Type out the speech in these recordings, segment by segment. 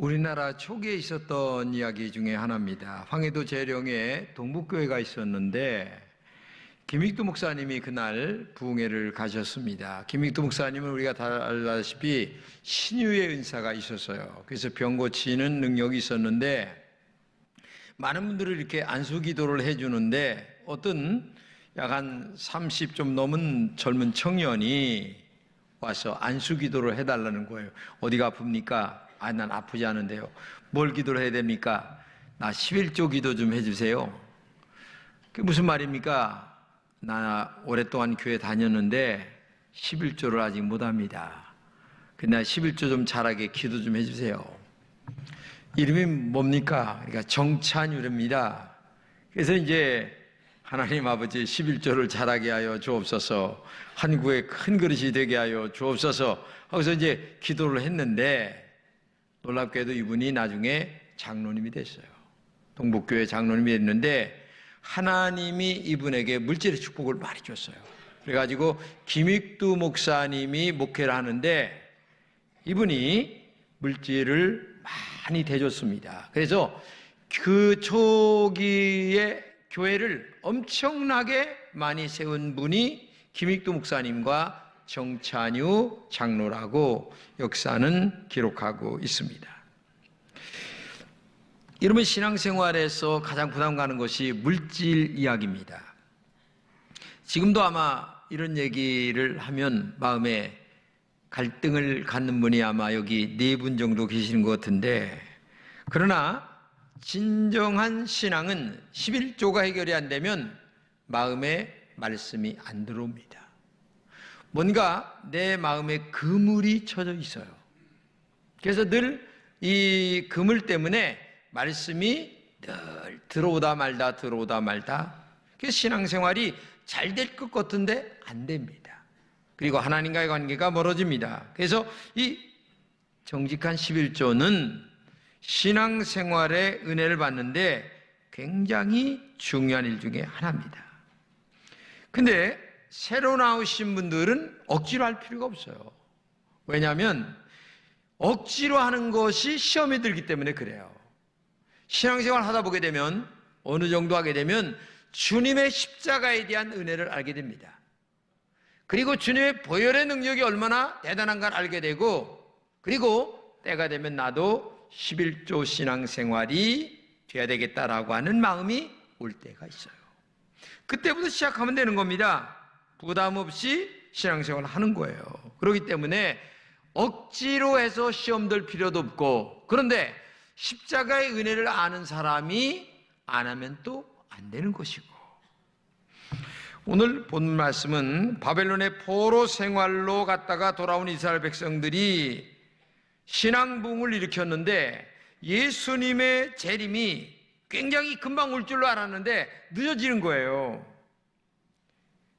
우리나라 초기에 있었던 이야기 중에 하나입니다. 황해도 재령에 동북교회가 있었는데 김익두 목사님이 그날 부흥회를 가셨습니다. 김익두 목사님은 우리가 다 알다시피 신유의 은사가 있었어요. 그래서 병 고치는 능력이 있었는데 많은 분들을 이렇게 안수 기도를 해주는데 어떤 약 한 30 좀 넘은 젊은 청년이 와서 안수 기도를 해달라는 거예요. 어디가 아픕니까? 난 아프지 않은데요. 뭘 기도를 해야 됩니까? 나 11조 기도 좀 해주세요. 그게 무슨 말입니까? 나 오랫동안 교회 다녔는데 11조를 아직 못합니다. 근데 나 11조 좀 잘하게 기도 좀 해주세요. 이름이 뭡니까? 그러니까 정찬유입니다. 그래서 이제 하나님 아버지 11조를 잘하게 하여 주옵소서, 한국의 큰 그릇이 되게 하여 주옵소서 하고서 이제 기도를 했는데 놀랍게도 이분이 나중에 장로님이 됐어요. 동북교회 장로님이 됐는데 하나님이 이분에게 물질의 축복을 많이 줬어요. 그래가지고 김익두 목사님이 목회를 하는데 이분이 물질을 많이 대줬습니다. 그래서 그 초기에 교회를 엄청나게 많이 세운 분이 김익두 목사님과 정찬유 장로라고 역사는 기록하고 있습니다. 여러분, 신앙생활에서 가장 부담 가는 것이 물질 이야기입니다. 지금도 아마 이런 얘기를 하면 마음에 갈등을 갖는 분이 아마 여기 4분 정도 계시는 것 같은데, 그러나 진정한 신앙은 11조가 해결이 안 되면 마음에 말씀이 안 들어옵니다. 뭔가 내 마음에 그물이 쳐져 있어요. 그래서 늘 이 그물 때문에 말씀이 늘 들어오다 말다 들어오다 말다. 그래서 신앙생활이 잘 될 것 같은데 안 됩니다. 그리고 하나님과의 관계가 멀어집니다. 그래서 이 정직한 11조는 신앙생활의 은혜를 받는데 굉장히 중요한 일 중에 하나입니다. 근데 새로 나오신 분들은 억지로 할 필요가 없어요. 왜냐하면 억지로 하는 것이 시험에 들기 때문에 그래요. 신앙생활 하다 보게 되면 어느 정도 하게 되면 주님의 십자가에 대한 은혜를 알게 됩니다. 그리고 주님의 보혈의 능력이 얼마나 대단한가를 알게 되고, 그리고 때가 되면 나도 11조 신앙생활이 돼야 되겠다라고 하는 마음이 올 때가 있어요. 그때부터 시작하면 되는 겁니다. 부담 없이 신앙생활을 하는 거예요. 그렇기 때문에 억지로 해서 시험 들 필요도 없고, 그런데 십자가의 은혜를 아는 사람이 안 하면 또 안 되는 것이고, 오늘 본 말씀은 바벨론의 포로 생활로 갔다가 돌아온 이스라엘 백성들이 신앙부흥을 일으켰는데 예수님의 재림이 굉장히 금방 올 줄로 알았는데 늦어지는 거예요.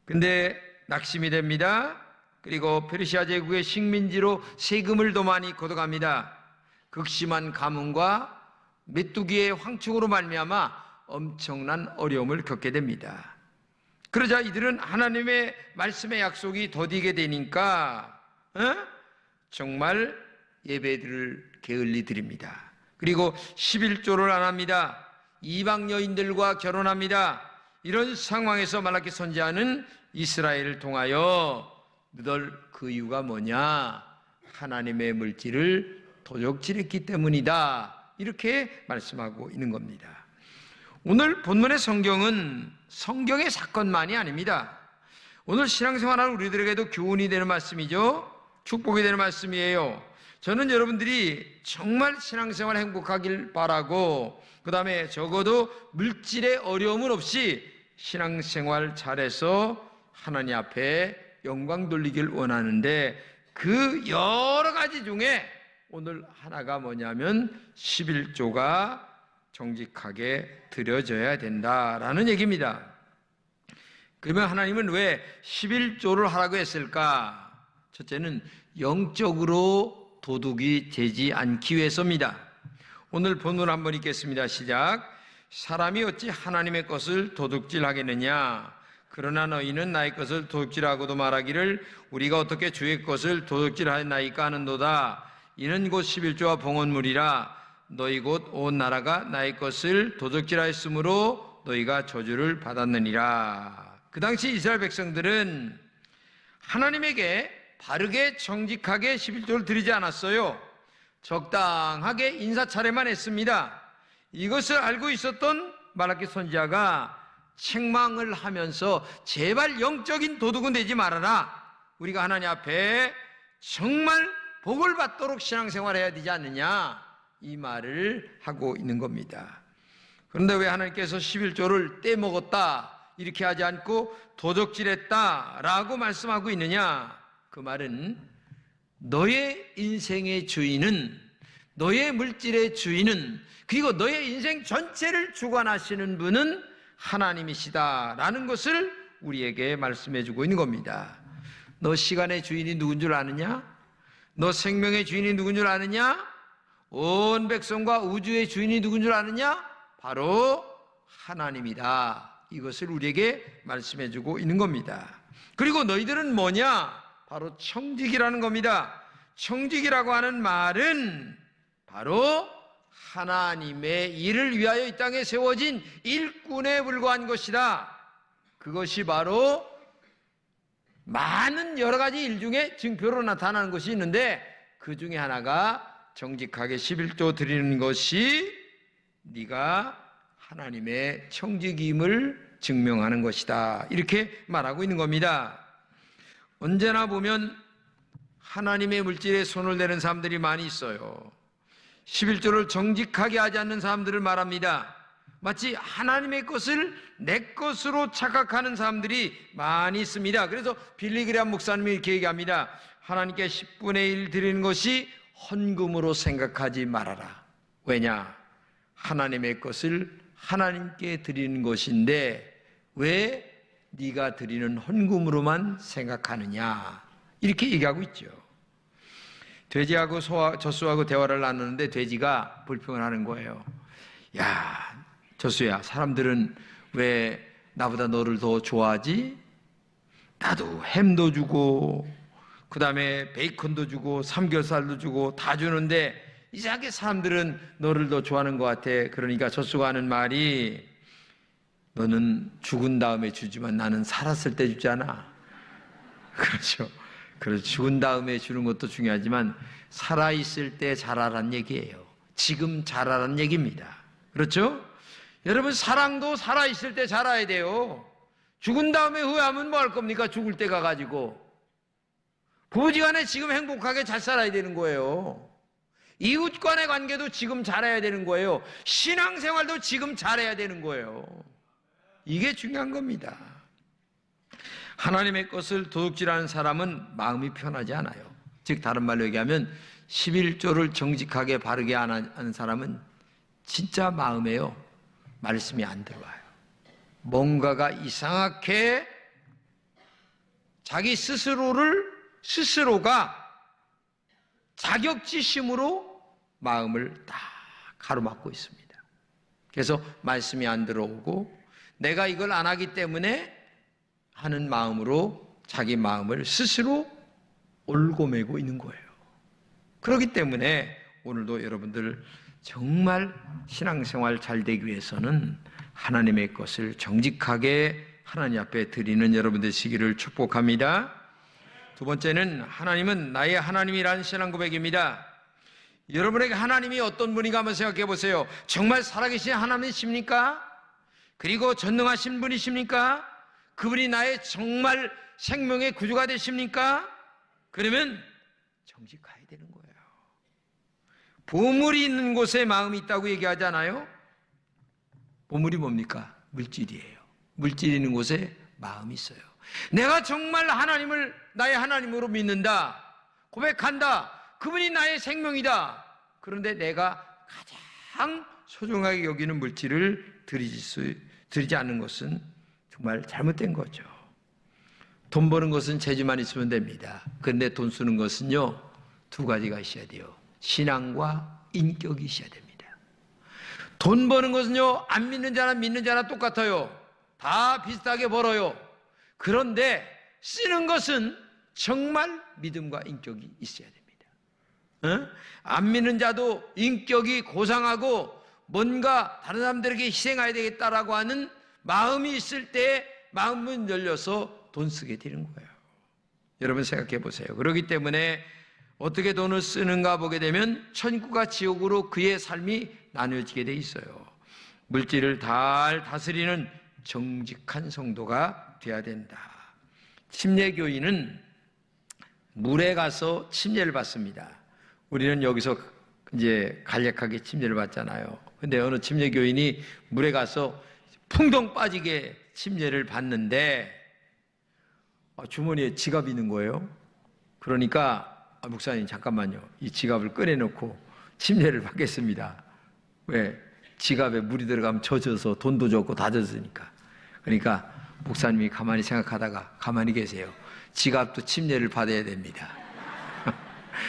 근데 낙심이 됩니다. 그리고 페르시아 제국의 식민지로 세금을 더 많이 걷어갑니다. 극심한 가뭄과 메뚜기의 황충으로 말미암아 엄청난 어려움을 겪게 됩니다. 그러자 이들은 하나님의 말씀의 약속이 더디게 되니까 정말 예배들을 게을리 드립니다. 그리고 11조를 안 합니다. 이방 여인들과 결혼합니다. 이런 상황에서 말라기 선지자는 이스라엘을 통하여 너들 그 이유가 뭐냐? 하나님의 물질을 도적질했기 때문이다. 이렇게 말씀하고 있는 겁니다. 오늘 본문의 성경은 성경의 사건만이 아닙니다. 오늘 신앙생활하는 우리들에게도 교훈이 되는 말씀이죠. 축복이 되는 말씀이에요. 저는 여러분들이 정말 신앙생활 행복하길 바라고, 그 다음에 적어도 물질의 어려움은 없이 신앙생활 잘해서 하나님 앞에 영광 돌리길 원하는데, 그 여러 가지 중에 오늘 하나가 뭐냐면 11조가 정직하게 드려져야 된다라는 얘기입니다. 그러면 하나님은 왜 11조를 하라고 했을까? 첫째는 영적으로 도둑이 되지 않기 위해서입니다. 오늘 본문 한번 읽겠습니다. 시작. 사람이 어찌 하나님의 것을 도둑질하겠느냐? 그러나 너희는 나의 것을 도둑질하고도 말하기를 우리가 어떻게 주의 것을 도둑질하였나이까 하는도다. 이는 곧 11조와 봉헌물이라. 너희 곧 온 나라가 나의 것을 도적질하였으므로 너희가 저주를 받았느니라. 그 당시 이스라엘 백성들은 하나님에게 바르게 정직하게 11조를 드리지 않았어요. 적당하게 인사차례만 했습니다. 이것을 알고 있었던 말라기 선지자가 책망을 하면서 제발 영적인 도둑은 되지 말아라. 우리가 하나님 앞에 정말 복을 받도록 신앙생활해야 되지 않느냐, 이 말을 하고 있는 겁니다. 그런데 왜 하나님께서 11조를 떼먹었다 이렇게 하지 않고 도적질했다라고 말씀하고 있느냐? 그 말은 너의 인생의 주인은, 너의 물질의 주인은, 그리고 너의 인생 전체를 주관하시는 분은 하나님이시다라는 것을 우리에게 말씀해 주고 있는 겁니다. 너 시간의 주인이 누군 줄 아느냐? 너 생명의 주인이 누군 줄 아느냐? 온 백성과 우주의 주인이 누군 줄 아느냐? 바로 하나님이다. 이것을 우리에게 말씀해 주고 있는 겁니다. 그리고 너희들은 뭐냐? 바로 청직이라는 겁니다. 청직이라고 하는 말은 바로 하나님의 일을 위하여 이 땅에 세워진 일꾼에 불과한 것이다. 그것이 바로 많은 여러 가지 일 중에 증표로 나타나는 것이 있는데, 그 중에 하나가 정직하게 11조 드리는 것이 네가 하나님의 청직임을 증명하는 것이다. 이렇게 말하고 있는 겁니다. 언제나 보면 하나님의 물질에 손을 대는 사람들이 많이 있어요. 11조를 정직하게 하지 않는 사람들을 말합니다. 마치 하나님의 것을 내 것으로 착각하는 사람들이 많이 있습니다. 그래서 빌리그레암 목사님이 이렇게 얘기합니다. 하나님께 10분의 1 드리는 것이 헌금으로 생각하지 말아라. 왜냐? 하나님의 것을 하나님께 드리는 것인데 왜 네가 드리는 헌금으로만 생각하느냐, 이렇게 얘기하고 있죠. 돼지하고 젖소하고 대화를 나누는데 돼지가 불평을 하는 거예요. 야, 젖소야, 사람들은 왜 나보다 너를 더 좋아하지? 나도 햄도 주고 그 다음에 베이컨도 주고 삼겹살도 주고 다 주는데 이상하게 사람들은 너를 더 좋아하는 것 같아. 그러니까 젖소가 하는 말이, 너는 죽은 다음에 주지만 나는 살았을 때 주잖아. 그렇죠. 그래서 죽은 다음에 주는 것도 중요하지만 살아있을 때 잘하라는 얘기예요. 지금 잘하라는 얘기입니다. 그렇죠? 여러분, 사랑도 살아있을 때 잘해야 돼요. 죽은 다음에 후회하면 뭐 할 겁니까? 죽을 때 가가지고. 부부지간에 지금 행복하게 잘 살아야 되는 거예요. 이웃 간의 관계도 지금 잘해야 되는 거예요. 신앙생활도 지금 잘해야 되는 거예요. 이게 중요한 겁니다. 하나님의 것을 도둑질하는 사람은 마음이 편하지 않아요. 즉 다른 말로 얘기하면 11조를 정직하게 바르게 하는 사람은 진짜 마음에요, 말씀이 안 들어와요. 뭔가가 이상하게 자기 스스로가 자격지심으로 마음을 다 가로막고 있습니다. 그래서 말씀이 안 들어오고 내가 이걸 안 하기 때문에 하는 마음으로 자기 마음을 스스로 올고매고 있는 거예요. 그렇기 때문에 오늘도 여러분들 정말 신앙생활 잘 되기 위해서는 하나님의 것을 정직하게 하나님 앞에 드리는 여러분들 되시기를 축복합니다. 두 번째는 하나님은 나의 하나님이라는 신앙 고백입니다. 여러분에게 하나님이 어떤 분인가 한번 생각해 보세요. 정말 살아계신 하나님이십니까? 그리고 전능하신 분이십니까? 그분이 나의 정말 생명의 구주가 되십니까? 그러면 정직해야 되는 거예요. 보물이 있는 곳에 마음이 있다고 얘기하잖아요. 보물이 뭡니까? 물질이에요. 물질이 있는 곳에 마음이 있어요. 내가 정말 하나님을 나의 하나님으로 믿는다, 고백한다, 그분이 나의 생명이다. 그런데 내가 가장 소중하게 여기는 물질을 드리지 않는 것은 정말 잘못된 거죠. 돈 버는 것은 재주만 있으면 됩니다. 그런데 돈 쓰는 것은요, 두 가지가 있어야 돼요. 신앙과 인격이 있어야 됩니다. 돈 버는 것은요, 안 믿는 자나 믿는 자나 똑같아요. 다 비슷하게 벌어요. 그런데 쓰는 것은 정말 믿음과 인격이 있어야 됩니다. 안 믿는 자도 인격이 고상하고 뭔가 다른 사람들에게 희생해야 되겠다라고 하는 마음이 있을 때 마음은 열려서 돈 쓰게 되는 거예요. 여러분 생각해 보세요. 그렇기 때문에 어떻게 돈을 쓰는가 보게 되면 천국과 지옥으로 그의 삶이 나뉘어지게 돼 있어요. 물질을 잘 다스리는 정직한 성도가 돼야 된다. 침례교인은 물에 가서 침례를 받습니다. 우리는 여기서 이제 간략하게 침례를 받잖아요. 근데 어느 침례교인이 물에 가서 풍덩 빠지게 침례를 받는데 주머니에 지갑이 있는 거예요. 그러니까 목사님 잠깐만요. 이 지갑을 꺼내놓고 침례를 받겠습니다. 왜? 지갑에 물이 들어가면 젖어서 돈도 젖고 다 젖으니까. 그러니까 목사님이 가만히 생각하다가 가만히 계세요. 지갑도 침례를 받아야 됩니다.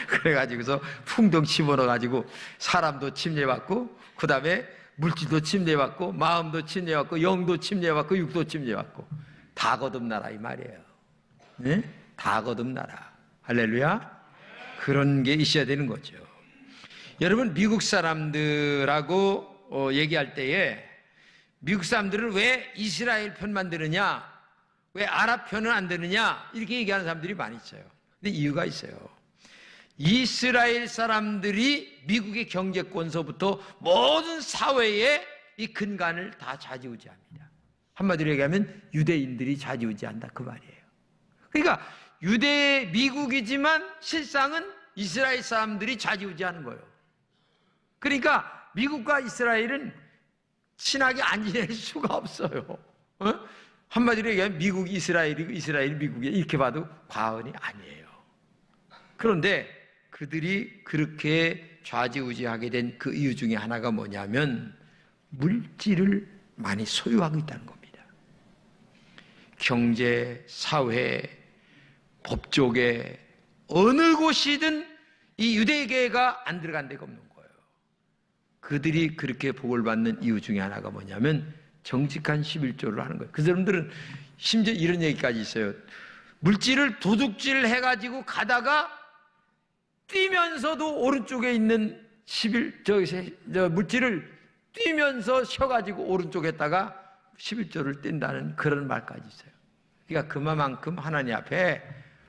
그래가지고서 풍덩 집어넣어가지고 사람도 침례받고 그 다음에 물질도 침례받고 마음도 침례받고 영도 침례받고 육도 침례받고 다 거듭나라 이 말이에요. 네? 다 거듭나라. 할렐루야. 그런 게 있어야 되는 거죠. 여러분 미국 사람들하고 얘기할 때에 미국 사람들은 왜 이스라엘 편만 들으냐, 왜 아랍 편은 안 들으냐 이렇게 얘기하는 사람들이 많이 있어요. 근데 이유가 있어요. 이스라엘 사람들이 미국의 경제권서부터 모든 사회의 이 근간을 다 좌지우지합니다. 한마디로 얘기하면 유대인들이 좌지우지한다 그 말이에요. 그러니까 미국이지만 실상은 이스라엘 사람들이 좌지우지하는 거예요. 그러니까 미국과 이스라엘은 친하게 안 지낼 수가 없어요. 한마디로 얘기하면 미국이 이스라엘이고 이스라엘이 미국이 이렇게 봐도 과언이 아니에요. 그런데 그들이 그렇게 좌지우지하게 된 그 이유 중에 하나가 뭐냐면 물질을 많이 소유하고 있다는 겁니다. 경제, 사회, 법조계 어느 곳이든 이 유대계가 안 들어간 데가 없는 거예요. 그들이 그렇게 복을 받는 이유 중에 하나가 뭐냐면 정직한 11조를 하는 거예요. 그 사람들은 심지어 이런 얘기까지 있어요. 물질을 도둑질 해가지고 가다가 뛰면서도 오른쪽에 있는 물질을 뛰면서 쉬어가지고 오른쪽에다가 11조를 뗀다는 그런 말까지 있어요. 그러니까 그만큼 하나님 앞에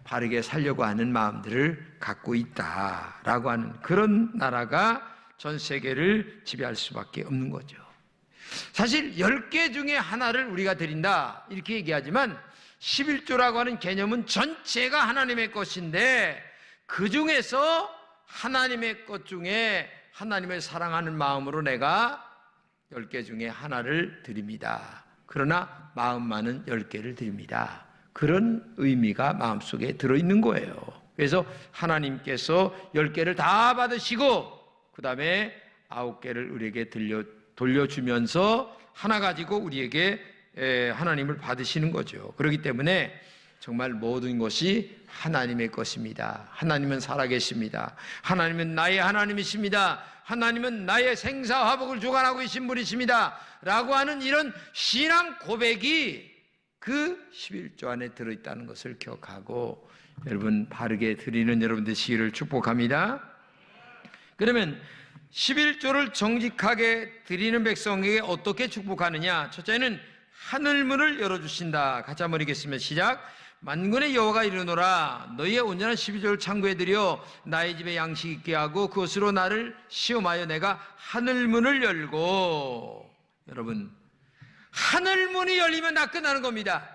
바르게 살려고 하는 마음들을 갖고 있다라고 하는 그런 나라가 전 세계를 지배할 수밖에 없는 거죠. 사실 10개 중에 하나를 우리가 드린다 이렇게 얘기하지만 11조라고 하는 개념은 전체가 하나님의 것인데 그 중에서 하나님의 것 중에 하나님을 사랑하는 마음으로 내가 10개 중에 하나를 드립니다. 그러나 마음만은 10개를 드립니다. 그런 의미가 마음속에 들어있는 거예요. 그래서 하나님께서 10개를 다 받으시고 그 다음에 9개를 우리에게 돌려주면서 하나 가지고 우리에게 하나님을 받으시는 거죠. 그렇기 때문에 정말 모든 것이 하나님의 것입니다. 하나님은 살아계십니다. 하나님은 나의 하나님이십니다. 하나님은 나의 생사화복을 주관하고 계신 분이십니다. 라고 하는 이런 신앙 고백이 그 11조 안에 들어있다는 것을 기억하고 여러분 바르게 드리는 여러분들 시기를 축복합니다. 그러면 11조를 정직하게 드리는 백성에게 어떻게 축복하느냐? 첫째는 하늘문을 열어주신다. 같이 한번 읽겠습니다. 시작. 만군의 여호와가 이르노라 너희의 온전한 12조를 창고에 들여 나의 집에 양식 있게 하고 그것으로 나를 시험하여 내가 하늘문을 열고. 여러분 하늘문이 열리면 다 끝나는 겁니다.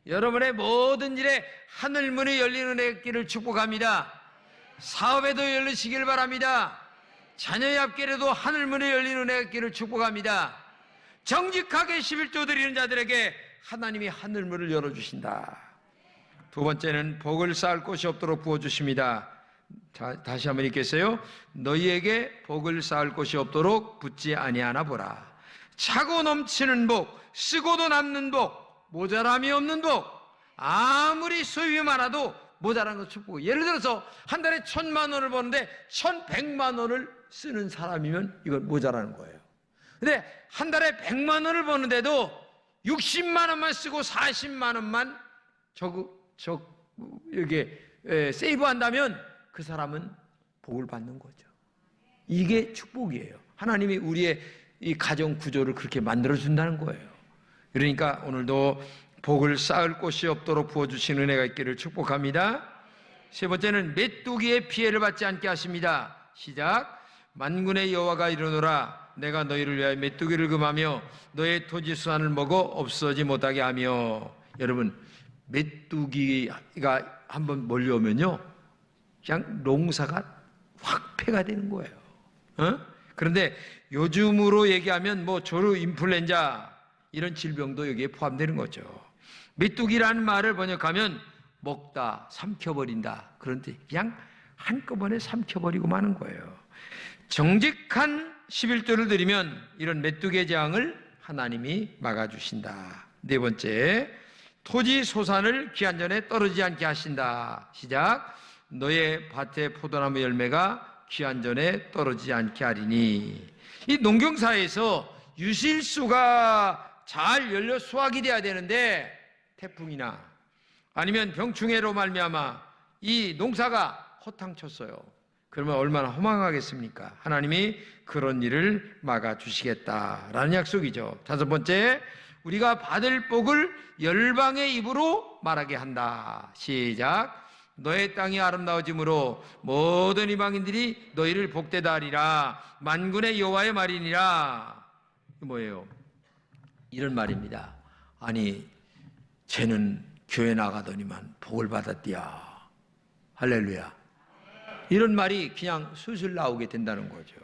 여러분의 모든 일에 하늘문이 열리는 애길을 축복합니다. 사업에도 열리시길 바랍니다. 자녀의 앞길에도 하늘문이 열리는 애길을 축복합니다. 정직하게 11조 드리는 자들에게 하나님이 하늘문을 열어주신다. 두 번째는 복을 쌓을 곳이 없도록 부어주십니다. 다시 한번 읽겠어요. 너희에게 복을 쌓을 곳이 없도록 붙지 아니하나 보라. 차고 넘치는 복, 쓰고도 남는 복, 모자람이 없는 복, 아무리 소유이 많아도 모자란 것 축복. 예를 들어서 한 달에 1,000만 원을 버는데 1,100만 원을 쓰는 사람이면 이건 모자라는 거예요. 근데 한 달에 100만 원을 버는데도 60만 원만 쓰고 40만 원만 여기에 세이브한다면 그 사람은 복을 받는 거죠. 이게 축복이에요. 하나님이 우리의 이 가정 구조를 그렇게 만들어준다는 거예요. 그러니까 오늘도 복을 쌓을 곳이 없도록 부어주신 은혜가 있기를 축복합니다. 세 번째는 메뚜기의 피해를 받지 않게 하십니다. 시작. 만군의 여호와가 이르노라 내가 너희를 위하여 메뚜기를 금하며 너의 토지 수산을 먹어 없어지 못하게 하며. 여러분, 메뚜기가 한번 몰려오면요 그냥 농사가 확 폐가 되는 거예요. 그런데 요즘으로 얘기하면 뭐 조류 인플루엔자 이런 질병도 여기에 포함되는 거죠. 메뚜기라는 말을 번역하면 먹다, 삼켜버린다 그런 뜻. 그냥 한꺼번에 삼켜버리고 마는 거예요. 정직한 11조를 드리면 이런 메뚜기의 재앙을 하나님이 막아주신다. 네 번째, 토지 소산을 기한 전에 떨어지지 않게 하신다. 시작. 너의 밭의 포도나무 열매가 기한 전에 떨어지지 않게 하리니. 이 농경사에서 유실수가 잘 열려 수확이 돼야 되는데 태풍이나 아니면 병충해로 말미암아 이 농사가 허탕쳤어요. 그러면 얼마나 허망하겠습니까? 하나님이 그런 일을 막아주시겠다라는 약속이죠. 다섯 번째, 우리가 받을 복을 열방의 입으로 말하게 한다. 시작. 너의 땅이 아름다워짐으로 모든 이방인들이 너희를 복되다 하리라. 만군의 여호와의 말이니라. 뭐예요? 이런 말입니다. 아니 쟤는 교회 나가더니만 복을 받았디야. 할렐루야. 이런 말이 그냥 술술 나오게 된다는 거죠.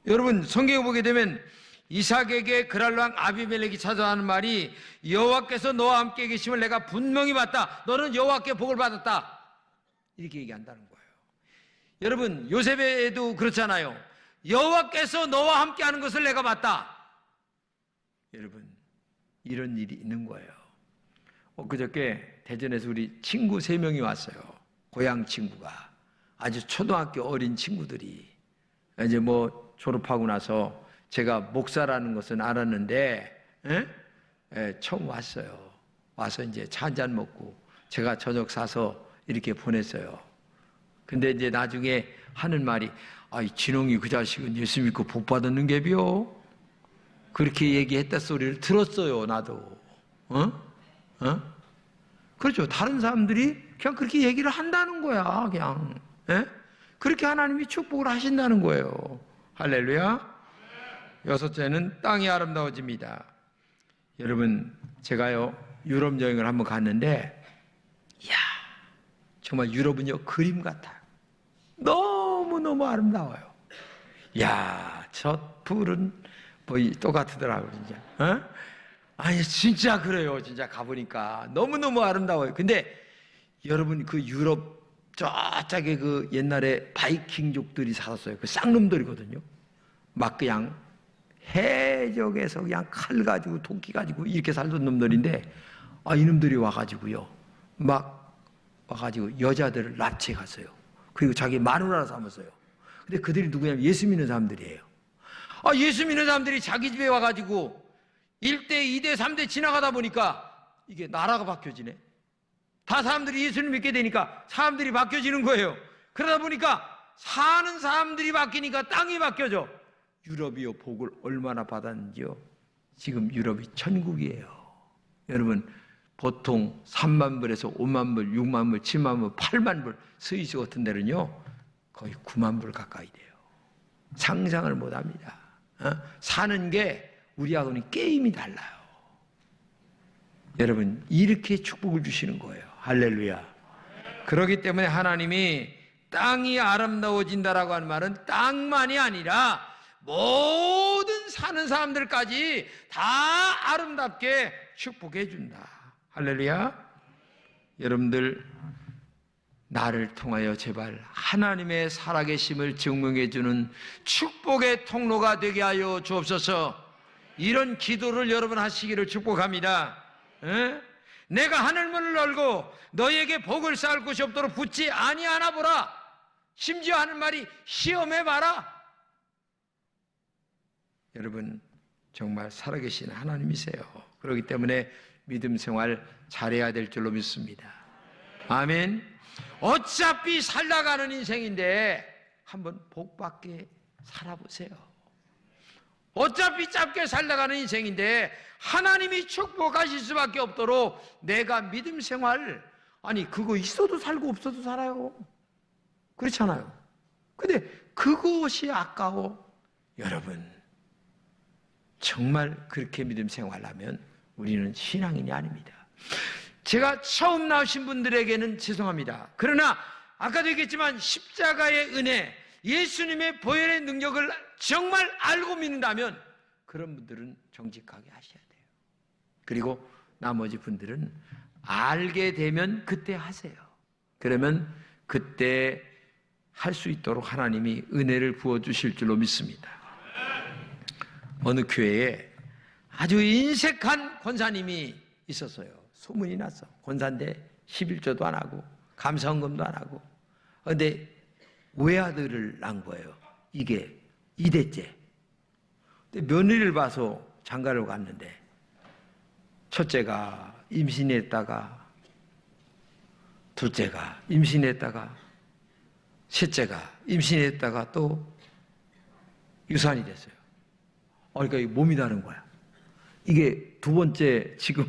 여러분, 성경에 보게 되면 이삭에게 그랄 왕 아비멜렉이 찾아가는 말이 여호와께서 너와 함께 계심을 내가 분명히 봤다. 너는 여호와께 복을 받았다. 이렇게 얘기한다는 거예요. 여러분, 요셉에도 그렇잖아요. 여호와께서 너와 함께 하는 것을 내가 봤다. 여러분, 이런 일이 있는 거예요. 그저께 대전에서 우리 친구 3명이 왔어요. 고향 친구가. 아주 초등학교 어린 친구들이 이제 뭐 졸업하고 나서 제가 목사라는 것은 알았는데 처음 왔어요. 와서 이제 차 한잔 먹고 제가 저녁 사서 이렇게 보냈어요. 근데 이제 나중에 하는 말이 아이 진홍이 그 자식은 예수 믿고 복 받았는 게비요. 그렇게 얘기했다 소리를 들었어요. 나도. 그렇죠. 다른 사람들이 그냥 그렇게 얘기를 한다는 거야. 그냥. 그렇게 하나님이 축복을 하신다는 거예요. 할렐루야. 여섯째는 땅이 아름다워집니다. 여러분, 제가요 유럽 여행을 한번 갔는데 이야, 정말 유럽은요 그림 같아요. 너무너무 아름다워요. 이야, 저 푸른 뭐 똑같더라고요 진짜. 아니 진짜 그래요. 진짜 가보니까 너무너무 아름다워요. 근데 여러분, 그 유럽 저짝에 그 옛날에 바이킹족들이 살았어요. 그 쌍놈들이거든요. 막 그냥 해적에서 그냥 칼 가지고 도끼 가지고 이렇게 살던 놈들인데 이놈들이 와가지고요 막 와가지고 여자들을 납치해 갔어요. 그리고 자기 마누라로 삼았어요. 근데 그들이 누구냐면 예수 믿는 사람들이에요. 예수 믿는 사람들이 자기 집에 와가지고 1대, 2대, 3대 지나가다 보니까 이게 나라가 바뀌어지네. 다 사람들이 예수를 믿게 되니까 사람들이 바뀌어지는 거예요. 그러다 보니까 사는 사람들이 바뀌니까 땅이 바뀌어져. 유럽이요 복을 얼마나 받았는지요. 지금 유럽이 천국이에요. 여러분, 보통 3만 불에서 5만 불, 6만 불, 7만 불, 8만 불, 스위스 같은 데는요 거의 9만 불 가까이 돼요. 상상을 못합니다. 사는 게 우리하고는 게임이 달라요. 여러분, 이렇게 축복을 주시는 거예요. 할렐루야. 그렇기 때문에 하나님이 땅이 아름다워진다라고 하는 말은 땅만이 아니라 모든 사는 사람들까지 다 아름답게 축복해 준다. 할렐루야. 여러분들, 나를 통하여 제발 하나님의 살아계심을 증명해 주는 축복의 통로가 되게 하여 주옵소서. 이런 기도를 여러분 하시기를 축복합니다. 내가 하늘문을 열고 너에게 복을 쌓을 곳이 없도록 붙지 아니하나 보라. 심지어 하는 말이 시험해봐라. 여러분, 정말 살아계신 하나님이세요. 그렇기 때문에 믿음 생활 잘해야 될 줄로 믿습니다. 아멘. 어차피 살다가는 인생인데 한번 복받게 살아보세요. 어차피 짧게 살다가는 인생인데 하나님이 축복하실 수밖에 없도록 내가 믿음 생활, 아니 그거 있어도 살고 없어도 살아요. 그렇잖아요. 근데 그것이 아까워. 여러분, 정말 그렇게 믿음 생활하면 우리는 신앙인이 아닙니다. 제가 처음 나오신 분들에게는 죄송합니다. 그러나 아까도 얘기했지만 십자가의 은혜, 예수님의 보혈의 능력을 정말 알고 믿는다면 그런 분들은 정직하게 하셔야 돼요. 그리고 나머지 분들은 알게 되면 그때 하세요. 그러면 그때 할 수 있도록 하나님이 은혜를 부어주실 줄로 믿습니다. 어느 교회에 아주 인색한 권사님이 있었어요. 소문이 났어. 권사인데 11조도 안 하고 감사헌금도 안 하고. 그런데 외아들을 낳은 거예요. 이게 2대째. 근데 며느리를 봐서 장가를 갔는데 첫째가 임신했다가 둘째가 임신했다가 셋째가 임신했다가 또 유산이 됐어요. 그러니까 몸이 다른 거야. 이게 두 번째 지금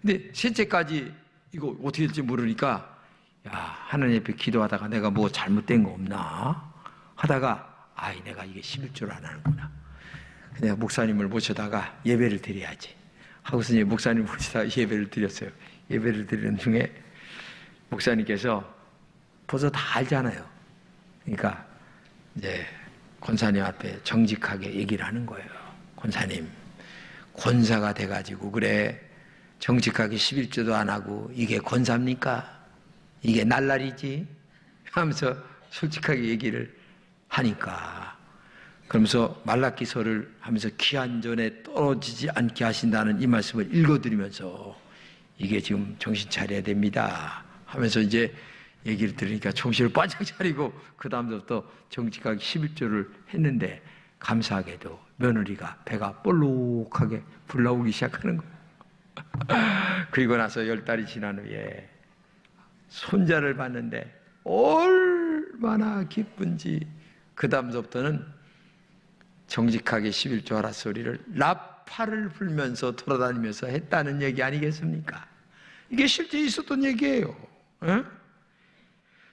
근데 셋째까지 이거 어떻게 될지 모르니까 야, 하나님 앞에 기도하다가 내가 뭐 잘못된 거 없나 하다가 내가 이게 11조를 안 하는구나. 내가 목사님을 모셔다가 예배를 드려야지 하고서 이제 목사님 모시다가 예배를 드렸어요. 예배를 드리는 중에 목사님께서 벌써 다 알잖아요. 그러니까 이제 권사님 앞에 정직하게 얘기를 하는 거예요. 권사님, 권사가 돼가지고 그래 정직하게 11조도 안 하고 이게 권사입니까? 이게 날라리지? 하면서 솔직하게 얘기를 하니까 그러면서 말라기서를 하면서 귀한 전에 떨어지지 않게 하신다는 이 말씀을 읽어드리면서 이게 지금 정신 차려야 됩니다 하면서 이제 얘기를 들으니까 정신을 바짝 차리고 그 다음부터 정직하게 11조를 했는데 감사하게도 며느리가 배가 볼록하게 불나오기 시작하는 거예요. 그리고 나서 10달이 지난 후에 손자를 봤는데 얼마나 기쁜지 그 다음부터는 정직하게 11조 하라 소리를 나팔을 불면서 돌아다니면서 했다는 얘기 아니겠습니까? 이게 실제 있었던 얘기예요.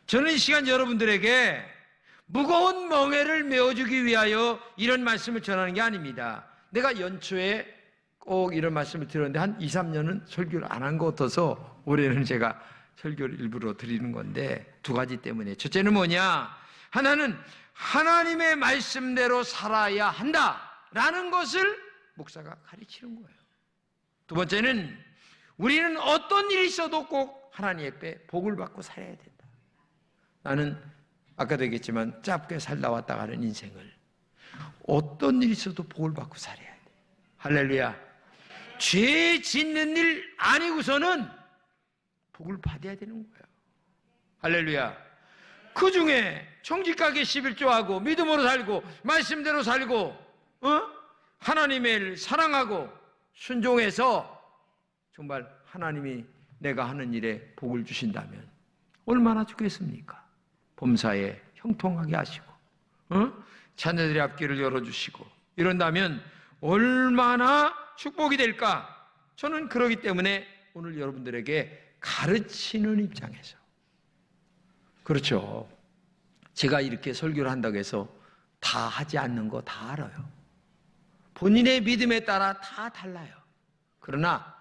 저는 이 시간 여러분들에게 무거운 멍에를 메워주기 위하여 이런 말씀을 전하는 게 아닙니다. 내가 연초에 꼭 이런 말씀을 드렸는데 한 2, 3년은 설교를 안 한 것 같아서 올해는 제가 설교를 일부러 드리는 건데 두 가지 때문에 첫째는 뭐냐? 하나는 하나님의 말씀대로 살아야 한다라는 것을 목사가 가르치는 거예요. 두 번째는 우리는 어떤 일이 있어도 꼭 하나님 앞에 복을 받고 살아야 된다. 나는 아까도 얘기했지만 짧게 살다 왔다 가는 인생을 어떤 일이 있어도 복을 받고 살아야 돼. 할렐루야. 죄 짓는 일 아니고서는 복을 받아야 되는 거예요. 할렐루야. 그 중에 정직하게 11조하고 믿음으로 살고 말씀대로 살고 하나님을 사랑하고 순종해서 정말 하나님이 내가 하는 일에 복을 주신다면 얼마나 좋겠습니까? 범사에 형통하게 하시고 자녀들의 앞길을 열어주시고 이런다면 얼마나 축복이 될까? 저는 그러기 때문에 오늘 여러분들에게 가르치는 입장에서 그렇죠. 제가 이렇게 설교를 한다고 해서 다 하지 않는 거 다 알아요. 본인의 믿음에 따라 다 달라요. 그러나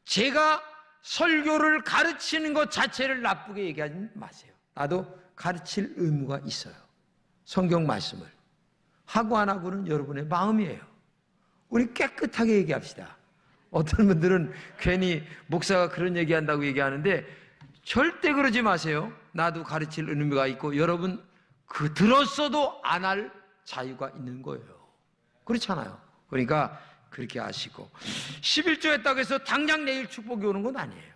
제가 설교를 가르치는 것 자체를 나쁘게 얘기하지 마세요. 나도 가르칠 의무가 있어요. 성경 말씀을 하고 안 하고는 여러분의 마음이에요. 우리 깨끗하게 얘기합시다. 어떤 분들은 괜히 목사가 그런 얘기한다고 얘기하는데 절대 그러지 마세요. 나도 가르칠 의무가 있고 여러분 그 들었어도 안 할 자유가 있는 거예요. 그렇잖아요. 그러니까 그렇게 하시고 11조 했다고 해서 당장 내일 축복이 오는 건 아니에요.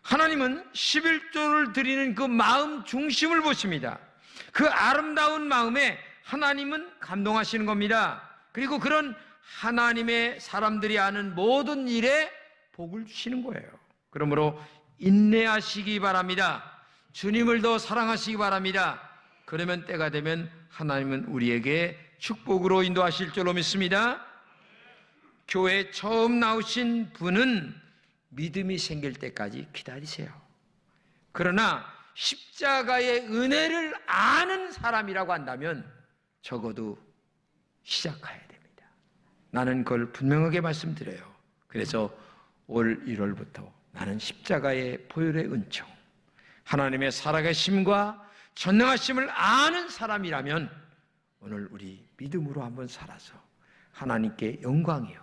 하나님은 11조를 드리는 그 마음 중심을 보십니다. 그 아름다운 마음에 하나님은 감동하시는 겁니다. 그리고 그런 하나님의 사람들이 하는 모든 일에 복을 주시는 거예요. 그러므로 인내하시기 바랍니다. 주님을 더 사랑하시기 바랍니다. 그러면 때가 되면 하나님은 우리에게 축복으로 인도하실 줄로 믿습니다. 교회에 처음 나오신 분은 믿음이 생길 때까지 기다리세요. 그러나 십자가의 은혜를 아는 사람이라고 한다면 적어도 시작해야 됩니다. 나는 그걸 분명하게 말씀드려요. 그래서 올 1월부터 나는 십자가의 보혈의 은총, 하나님의 살아계심과 전능하심을 아는 사람이라면 오늘 우리 믿음으로 한번 살아서 하나님께 영광이요,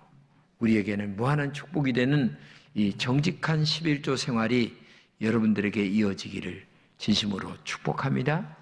우리에게는 무한한 축복이 되는 이 정직한 11조 생활이 여러분들에게 이어지기를 진심으로 축복합니다.